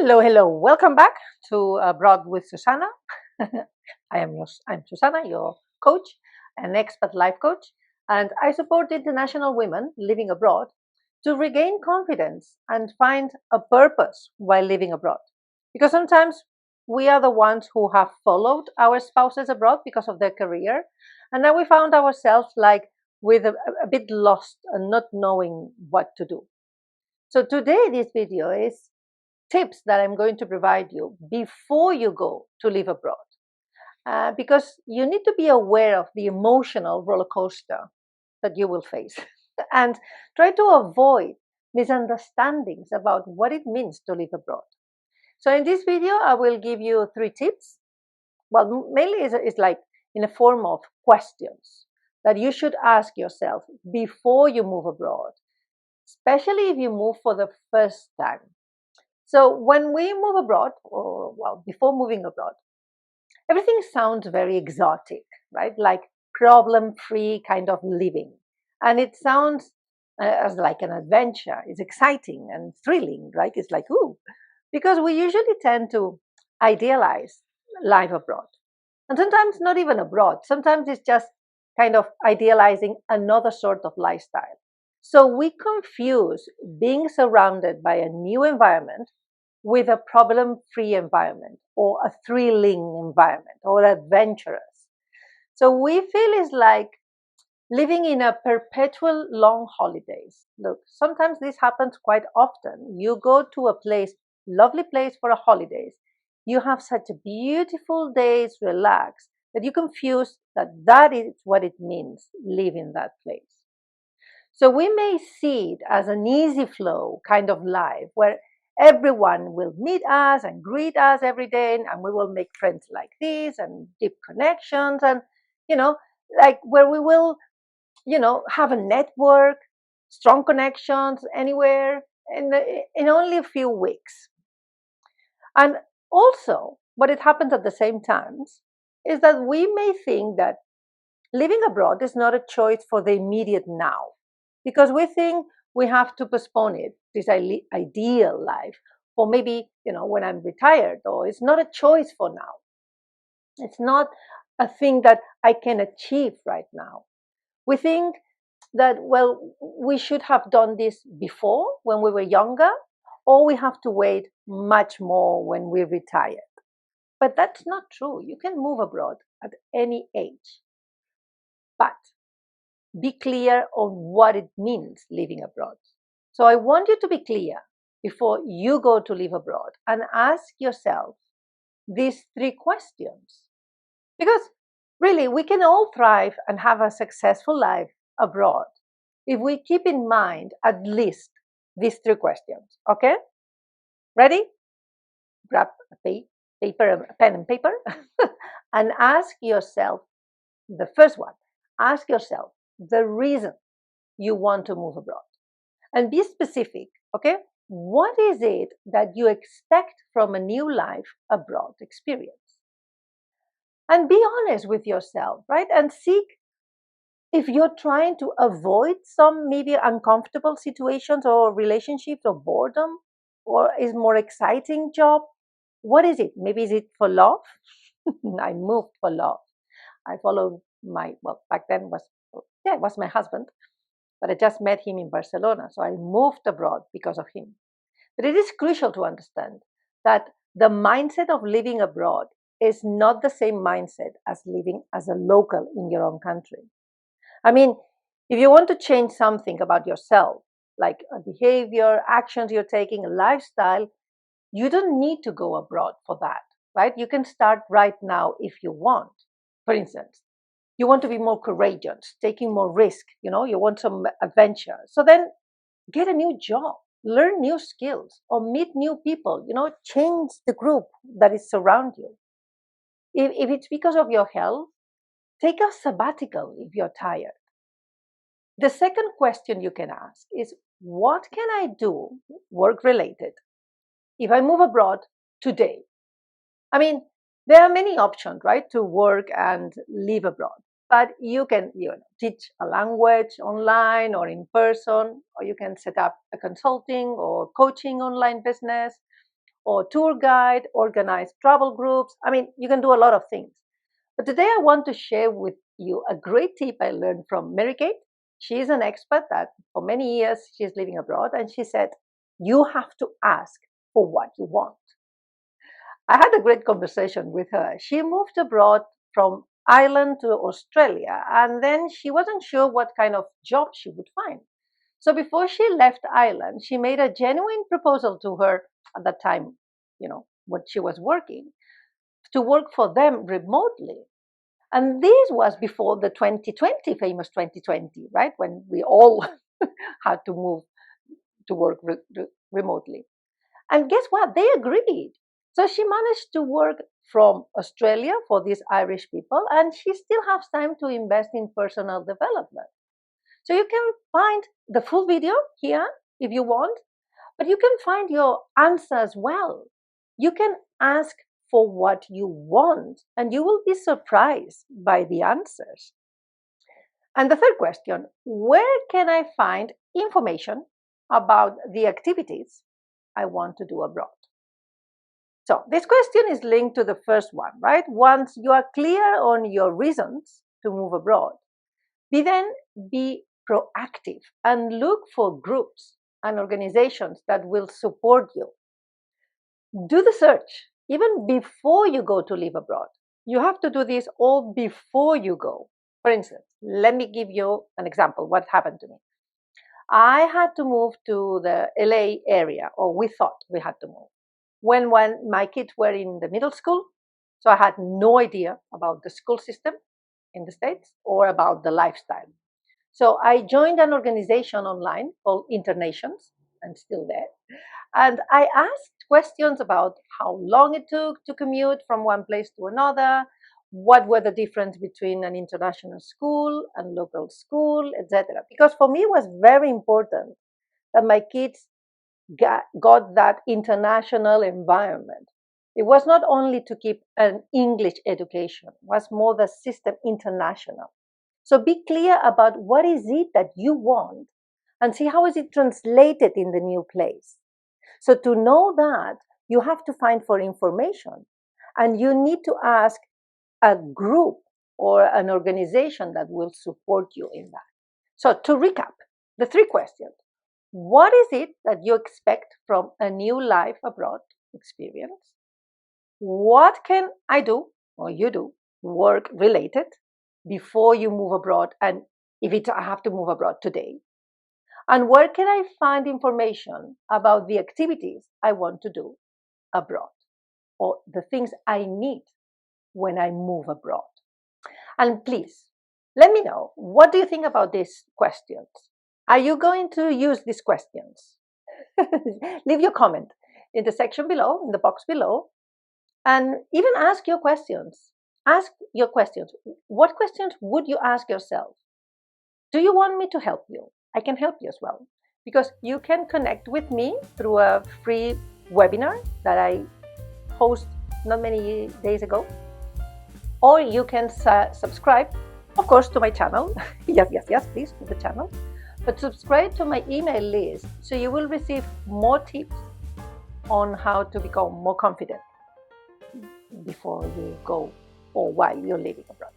Hello. Welcome back to Abroad with Susana. I'm Susana, your coach, an expat life coach, and I support international women living abroad to regain confidence and find a purpose while living abroad. Because sometimes we are the ones who have followed our spouses abroad because of their career, and now we found ourselves like with a bit lost and not knowing what to do. So today, this video is tips that I'm going to provide you before you go to live abroad. Because you need to be aware of the emotional roller coaster that you will face and try to avoid misunderstandings about what it means to live abroad. So, in this video, I will give you 3 tips. Well, mainly it's like in a form of questions that you should ask yourself before you move abroad, especially if you move for the first time. So when we move abroad, or well, before moving abroad, everything sounds very exotic, right? Like problem-free kind of living. And it sounds as like an adventure. It's exciting and thrilling, right? It's like, ooh, because we usually tend to idealize life abroad. And sometimes not even abroad. Sometimes it's just kind of idealizing another sort of lifestyle. So we confuse being surrounded by a new environment with a problem-free environment or a thrilling environment or adventurous. So we feel it's like living in a perpetual long holidays. Look, sometimes this happens quite often. You go to a place, lovely place for a holidays. You have such beautiful days, relax, that you confuse that is what it means, live in that place. So we may see it as an easy flow kind of life where everyone will meet us and greet us every day and we will make friends like this and deep connections and, you know, like where we will, have a network, strong connections anywhere in only a few weeks. And also, what it happens at the same times is that we may think that living abroad is not a choice for the immediate now because we think we have to postpone it, this ideal life, or maybe, when I'm retired, or it's not a choice for now. It's not a thing that I can achieve right now. We think that, well, we should have done this before when we were younger, or we have to wait much more when we're retired. But that's not true. You can move abroad at any age. But be clear on what it means living abroad. So I want you to be clear before you go to live abroad and ask yourself these 3 questions. Because really, we can all thrive and have a successful life abroad if we keep in mind at least these 3 questions. Okay? Ready? Grab a pen and paper, and ask yourself the first one. Ask yourself the reason you want to move abroad. And be specific, okay? What is it that you expect from a new life abroad experience? And be honest with yourself, right? And seek if you're trying to avoid some maybe uncomfortable situations or relationships or boredom or is more exciting job. What is it? Maybe is it for love? I moved for love. I followed back then it was my husband, but I just met him in Barcelona. So I moved abroad because of him. But it is crucial to understand that the mindset of living abroad is not the same mindset as living as a local in your own country. I mean, if you want to change something about yourself, like a behavior, actions you're taking, a lifestyle, you don't need to go abroad for that, right? You can start right now if you want. For instance, you want to be more courageous, taking more risk, you want some adventure. So then get a new job, learn new skills, or meet new people, change the group that is surround you. If it's because of your health, take a sabbatical if you're tired. The second question you can ask is, what can I do work related if I move abroad today? I mean, there are many options, right, to work and live abroad. But you can teach a language online or in person, or you can set up a consulting or coaching online business, or tour guide, organize travel groups. I mean, you can do a lot of things. But today I want to share with you a great tip I learned from Mary Kate. She's an expat that for many years she's living abroad, and she said, you have to ask for what you want. I had a great conversation with her. She moved abroad from Ireland to Australia, and then she wasn't sure what kind of job she would find. So before she left Ireland, she made a genuine proposal to her at that time, when she was working, to work for them remotely. And this was before the 2020, famous 2020, right? When we all had to move to work remotely. And guess what? They agreed. So she managed to work from Australia for these Irish people, and she still has time to invest in personal development. So you can find the full video here if you want, but you can find your answer as well. You can ask for what you want, and you will be surprised by the answers. And the third question, where can I find information about the activities I want to do abroad? So this question is linked to the first one, right? Once you are clear on your reasons to move abroad, be proactive and look for groups and organizations that will support you. Do the search even before you go to live abroad. You have to do this all before you go. For instance, let me give you an example. What happened to me? I had to move to the LA area, or we thought we had to move, when my kids were in the middle school. So I had no idea about the school system in the States or about the lifestyle. So I joined an organization online called InterNations. I'm still there. And I asked questions about how long it took to commute from one place to another, what were the difference between an international school and local school, etc. Because for me, it was very important that my kids got that international environment. It was not only to keep an English education, it was more the system international. So be clear about what is it that you want and see how is it translated in the new place. So to know that, you have to find for information, and you need to ask a group or an organization that will support you in that. So to recap, the three questions. What is it that you expect from a new life abroad experience? What can I do, or you do, work related before you move abroad, and if I have to move abroad today? And where can I find information about the activities I want to do abroad, or the things I need when I move abroad? And please, let me know, what do you think about these questions? Are you going to use these questions? Leave your comment in the section below, in the box below, and even ask your questions. Ask your questions. What questions would you ask yourself? Do you want me to help you? I can help you as well, because you can connect with me through a free webinar that I host not many days ago, or you can subscribe, of course, to my channel. yes, please, to the channel. But subscribe to my email list so you will receive more tips on how to become more confident before you go or while you're living abroad.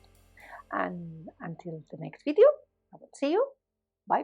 And until the next video, I will see you. Bye.